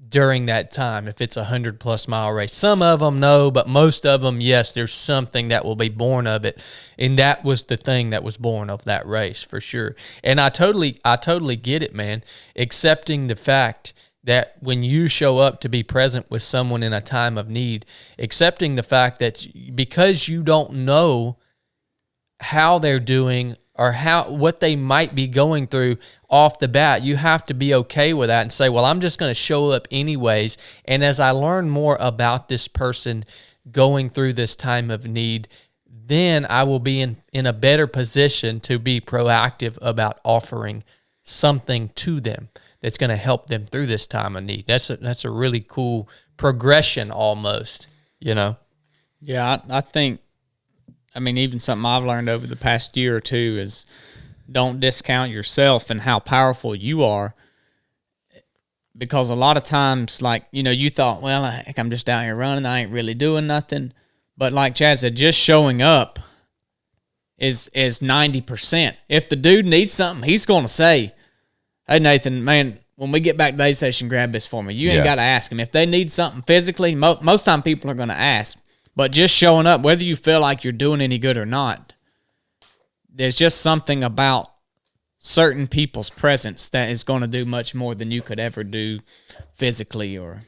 during that time. If it's 100+ mile race, some of them no, but most of them, yes, there's something that will be born of it. And that was the thing that was born of that race for sure. And I totally get it, man. Accepting the fact that when you show up to be present with someone in a time of need, accepting the fact that because you don't know how they're doing or what they might be going through off the bat, you have to be okay with that and say, well, I'm just going to show up anyways. And as I learn more about this person going through this time of need, then I will be in a better position to be proactive about offering something to them that's going to help them through this time of need. That's a really cool progression almost, Yeah, I think I mean, even something I've learned over the past year or two is don't discount yourself and how powerful you are. Because a lot of times, like, you know, you thought, well, heck, I'm just out here running. I ain't really doing nothing. But like Chad said, just showing up is 90%. If the dude needs something, he's going to say, hey, Nathan, man, when we get back to the aid station, grab this for me. You ain't got to ask them. If they need something physically, most time people are going to ask. But just showing up, whether you feel like you're doing any good or not, there's just something about certain people's presence that is going to do much more than you could ever do physically. Or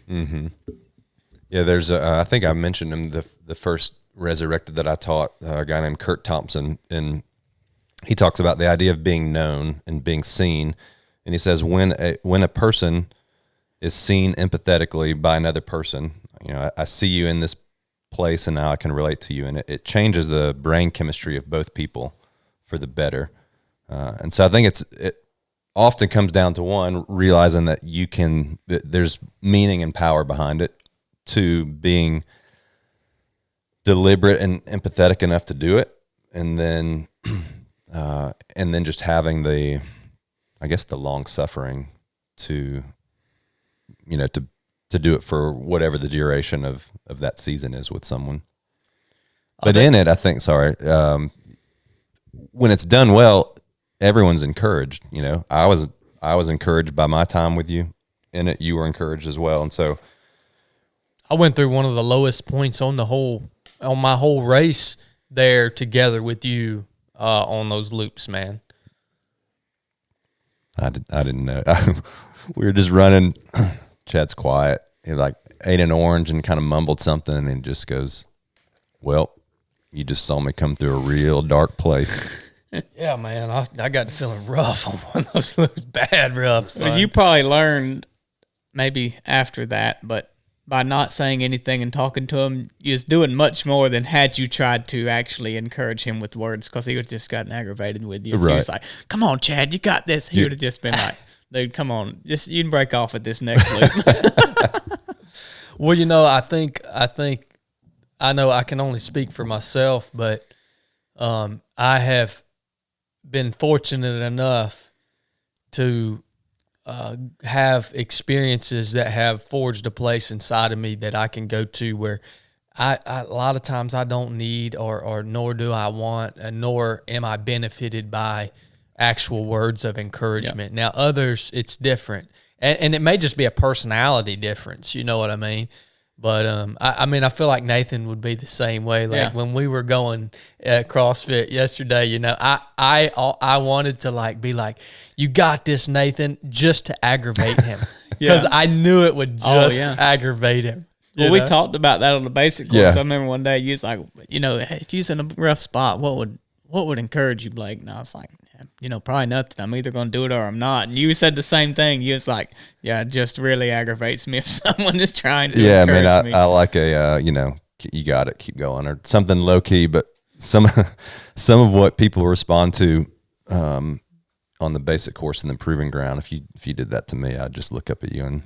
Yeah, there's I think I mentioned him, the first Resurrected that I taught, a guy named Kurt Thompson, and he talks about the idea of being known and being seen. And he says when a person is seen empathetically by another person, you know, I see you in this place and now I can relate to you, and it changes the brain chemistry of both people for the better. And so I think it often comes down to, one, realizing that there's meaning and power behind it. Two, being deliberate and empathetic enough to do it, and then just having the long suffering to do it for whatever the duration of that season is with someone. But in it, I think, when it's done well, everyone's encouraged. You know, I was encouraged by my time with you in it. You were encouraged as well, and so I went through one of the lowest points on my whole race there together with you on those loops, man. I didn't know. We were just running. Chad's quiet. He like ate an orange and kind of mumbled something, and then just goes, "Well, you just saw me come through a real dark place." Yeah, man. I got feeling rough on one of those loops, bad rough. So you probably learned maybe after that, but by not saying anything and talking to him, he was doing much more than had you tried to actually encourage him with words, because he would just gotten aggravated with you. Right. He was like, come on, Chad, you got this. He would have just been like, dude, come on. You can break off at this next loop. Well, you know, I think I know I can only speak for myself, but I have been fortunate enough to have experiences that have forged a place inside of me that I can go to where I a lot of times I don't need or nor do I want, nor am I benefited by actual words of encouragement. Now, others, it's different. And it may just be a personality difference, you know what I mean? But I mean, I feel like Nathan would be the same way. Like when we were going at CrossFit yesterday, you know, I wanted to like be like, "You got this, Nathan," just to aggravate him, because I knew it would just aggravate him. Well, we talked about that on the basic course. I remember one day you was like, you know, if you're in a rough spot, what would encourage you, Blake? And I was like, you know, probably nothing. I'm either going to do it or I'm not. And you said the same thing. You was like, yeah, it just really aggravates me if someone is trying to encourage me. I like you got it, keep going, or something low key. But some of what people respond to on the basic course in the proving ground, if you did that to me, I'd just look up at you and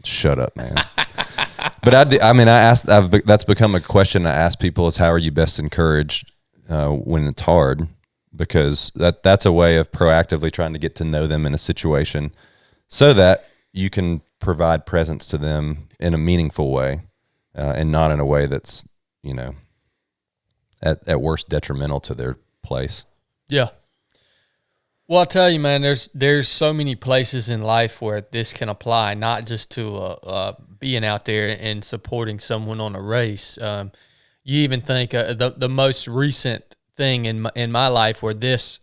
shut up, man. But that's become a question I ask people, is how are you best encouraged when it's hard? Because that's a way of proactively trying to get to know them in a situation so that you can provide presence to them in a meaningful way and not in a way that's, you know, at worst detrimental to their place. Yeah. Well, I'll tell you, man, there's so many places in life where this can apply, not just to being out there and supporting someone on a race. You even think the most recent thing in my life where this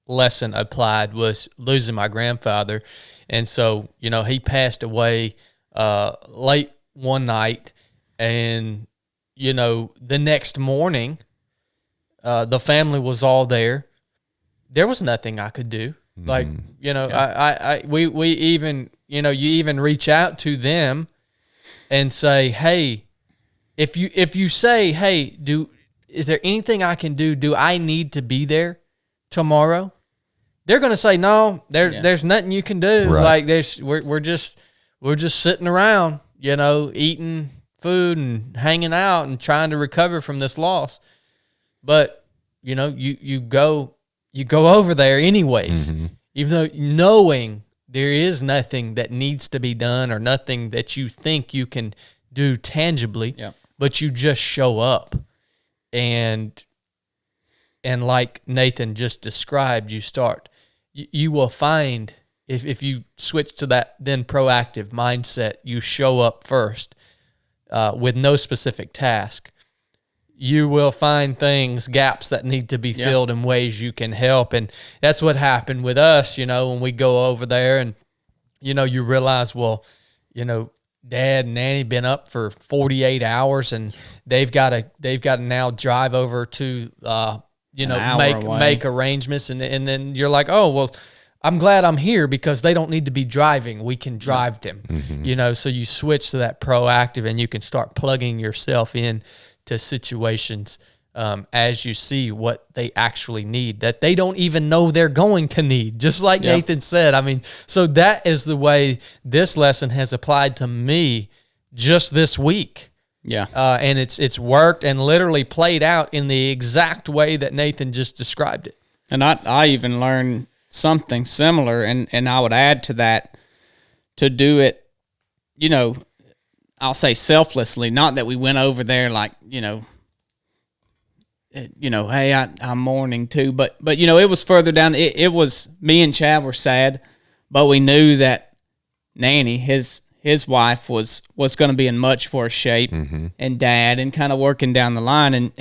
lesson applied was losing my grandfather. And so, you know, he passed away late one night, and, you know, the next morning, the family was all there. There was nothing I could do. Like, you know, we even, you know, you even reach out to them and say, hey, if you say, hey, is there anything I can do? Do I need to be there tomorrow? They're going to say, no, there's nothing you can do. Right. Like we're just sitting around, you know, eating food and hanging out and trying to recover from this loss. but you go over there anyways, even though knowing there is nothing that needs to be done or nothing that you think you can do tangibly, but you just show up. And like Nathan just described, you will find if you switch to that then proactive mindset, you show up first with no specific task. You will find gaps that need to be filled in ways you can help. And that's what happened with us, when we go over there and, you realize, well, Dad and Nanny been up for 48 hours and they've got to now drive over to, make arrangements. And then you're like, oh, well, I'm glad I'm here because they don't need to be driving. We can drive them, so you switch to that proactive and you can start plugging yourself in to situations as you see what they actually need that they don't even know they're going to need, just like Nathan said. I mean, so that is the way this lesson has applied to me just this week. And it's worked and literally played out in the exact way that Nathan just described it. And I even learned something similar, and I would add to that to do it, I'll say selflessly, not that we went over there like, hey, I'm mourning too, but it was further down. It was me and Chad were sad, but we knew that Nanny, his wife, was going to be in much worse shape, and Dad, and kind of working down the line, and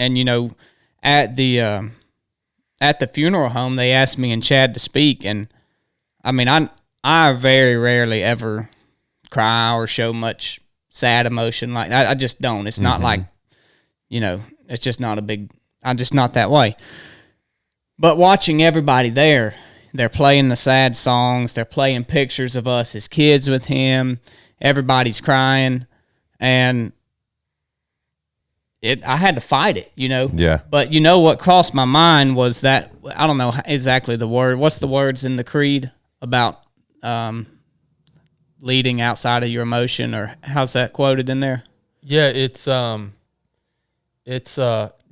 at the funeral home, they asked me and Chad to speak, and I mean, I very rarely ever cry or show much sad emotion like that. I just don't. It's not like, it's just not I'm just not that way. But watching everybody there, they're playing the sad songs, they're playing pictures of us as kids with him, everybody's crying, and I had to fight it, Yeah. But what crossed my mind was that, I don't know exactly the word. What's the words in the creed about leading outside of your emotion, or how's that quoted in there? Yeah, it's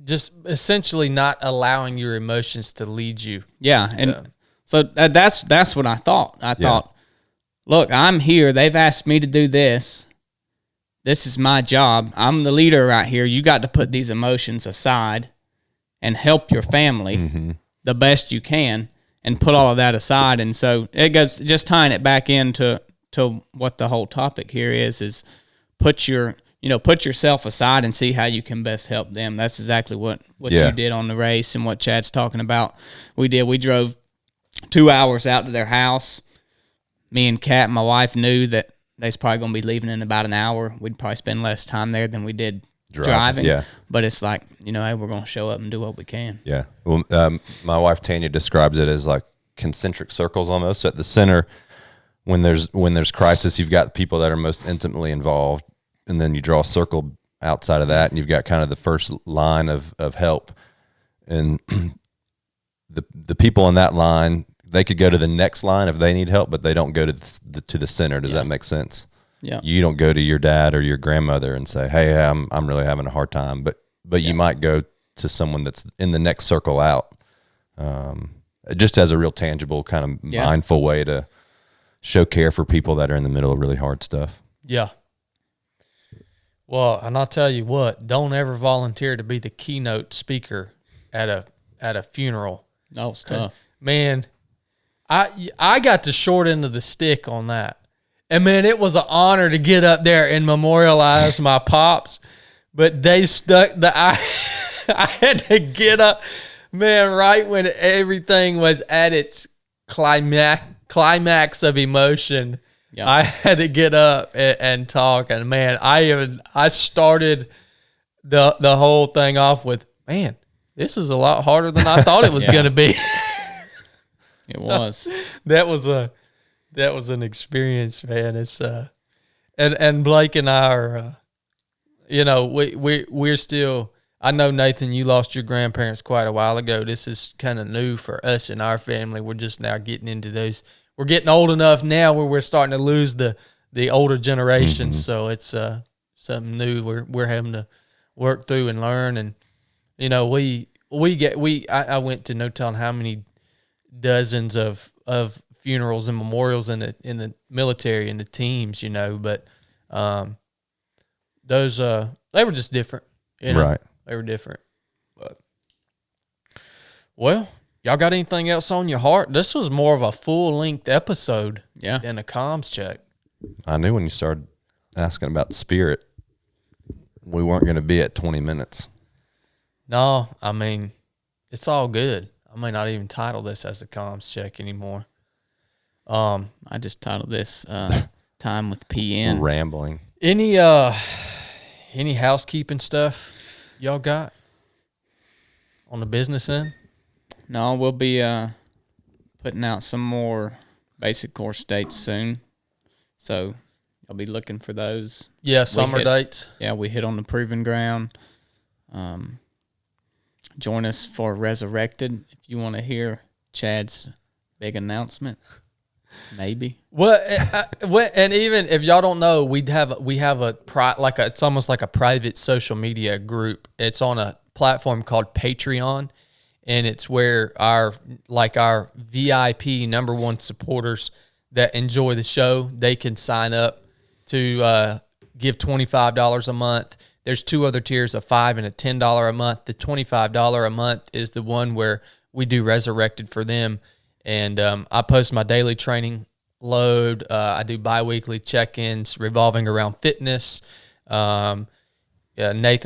just essentially not allowing your emotions to lead you. Yeah, and so that's what I thought. I thought, look, I'm here. They've asked me to do this. This is my job. I'm the leader right here. You got to put these emotions aside and help your family the best you can, and put all of that aside. And so it goes, just tying it back into what the whole topic here is put yourself aside and see how you can best help them. That's exactly what you did on the race, and what Chad's talking about. We drove 2 hours out to their house. Me and Kat, my wife, knew that they's probably going to be leaving in about an hour. We'd probably spend less time there than we did driving. Yeah. But it's like, hey, we're going to show up and do what we can. Yeah. Well, my wife Tanya describes it as like concentric circles almost. So at the center, when there's crisis, you've got the people that are most intimately involved, and then you draw a circle outside of that, and you've got kind of the first line of help. And the people in that line, they could go to the next line if they need help, but they don't go to the center. Does that make sense? Yeah. You don't go to your dad or your grandmother and say, "Hey, I'm really having a hard time," but you might go to someone that's in the next circle out, just as a real tangible kind of mindful way to show care for people that are in the middle of really hard stuff. Yeah. Well, and I'll tell you what, don't ever volunteer to be the keynote speaker at a funeral. That was tough. Man, I got the short end of the stick on that. And man, it was an honor to get up there and memorialize my pops, but they stuck I had to get up, man, right when everything was at its climax of emotion. Yep. I had to get up and talk, and man, I started the whole thing off with, man, this is a lot harder than I thought it was going to be. It was. That was an experience, man. It's and Blake and I are, we're still. I know, Nathan, you lost your grandparents quite a while ago. This is kind of new for us and our family. We're just now getting into those. We're getting old enough now where we're starting to lose the older generations. So it's something new we're having to work through and learn. And I went to no telling how many dozens of funerals and memorials in the military and the teams, but those they were just different, Right. They were different. But well, y'all got anything else on your heart? This was more of a full-length episode than a comms check. I knew when you started asking about spirit, we weren't going to be at 20 minutes. No, I mean, it's all good. I may not even title this as a comms check anymore. I just titled this Time with PN. Rambling. Any housekeeping stuff y'all got on the business end? No, we'll be putting out some more basic course dates soon. So I'll be looking for those. Yeah, summer dates. Yeah, we hit on the proving ground. Join us for Resurrected if you want to hear Chad's big announcement. Maybe. And even if y'all don't know, we have it's almost like a private social media group. It's on a platform called Patreon, and it's where our VIP number one supporters that enjoy the show, they can sign up to give $25 a month. There's two other tiers, a $5 and a $10 a month. The $25 a month is the one where we do Resurrected for them. And I post my daily training load. I do bi-weekly check-ins revolving around fitness. Nathan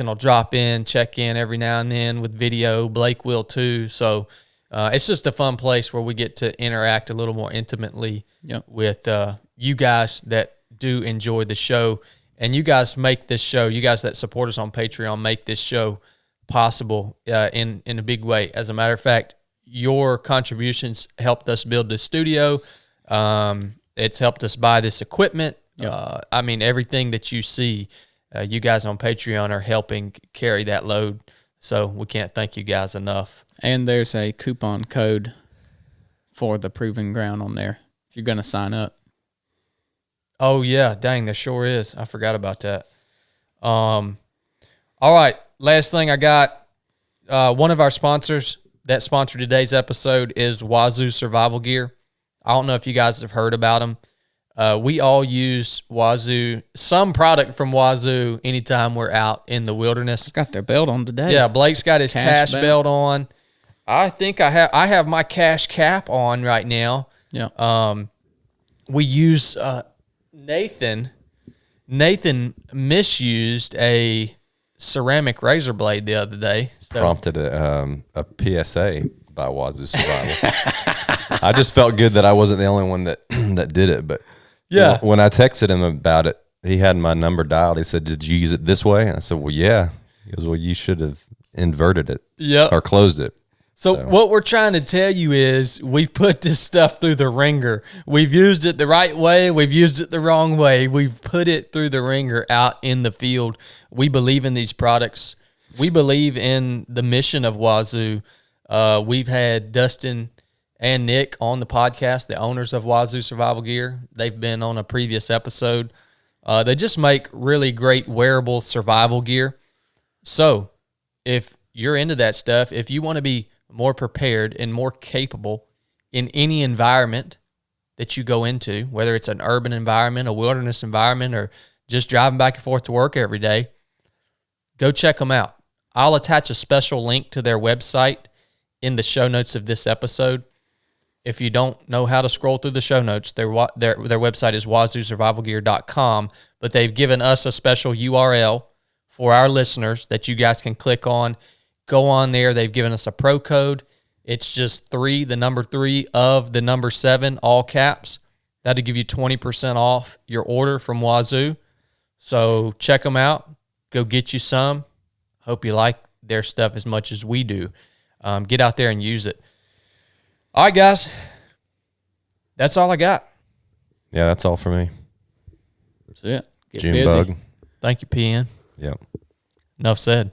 will drop in, check in every now and then with video. Blake will too. So it's just a fun place where we get to interact a little more intimately with you guys that do enjoy the show. And you guys make this show, you guys that support us on Patreon, make this show possible in a big way. As a matter of fact, your contributions helped us build this studio. It's helped us buy this equipment. I mean, everything that you see, you guys on Patreon are helping carry that load. So we can't thank you guys enough. And there's a coupon code for the proving ground on there if you're going to sign up. Oh, yeah. Dang, there sure is. I forgot about that. All right. Last thing I got. One of our sponsors that sponsored today's episode is Wazoo Survival Gear. I don't know if you guys have heard about them. We all use Wazoo, some product from Wazoo, anytime we're out in the wilderness. Got their belt on today. Yeah, Blake's got his cash belt on. I think I have my cash cap on right now. Yeah. We use Nathan misused a ceramic razor blade the other day. So. Prompted a PSA by Wazoo Survival. I just felt good that I wasn't the only one that did it. But yeah, when I texted him about it, he had my number dialed. He said, "Did you use it this way?" And I said, "Well, yeah." He goes, "Well, you should have inverted it, or closed it." So what we're trying to tell you is we've put this stuff through the ringer. We've used it the right way. We've used it the wrong way. We've put it through the ringer out in the field. We believe in these products. We believe in the mission of Wazoo. We've had Dustin and Nick on the podcast, the owners of Wazoo Survival Gear. They've been on a previous episode. They just make really great wearable survival gear. So if you're into that stuff, if you want to be more prepared and more capable in any environment that you go into, whether it's an urban environment, a wilderness environment, or just driving back and forth to work every day, go check them out. I'll attach a special link to their website in the show notes of this episode. If you don't know how to scroll through the show notes, their website is wazoosurvivalgear.com, but they've given us a special URL for our listeners that you guys can click on. Go on there. They've given us a pro code. It's just 3, the number 3 of the number 7, all caps. That'll give you 20% off your order from Wazoo. So check them out. Go get you some. Hope you like their stuff as much as we do. Get out there and use it. All right, guys. That's all I got. Yeah, that's all for me. That's it. Get June busy. bug. Thank you, PN. Yep. Enough said.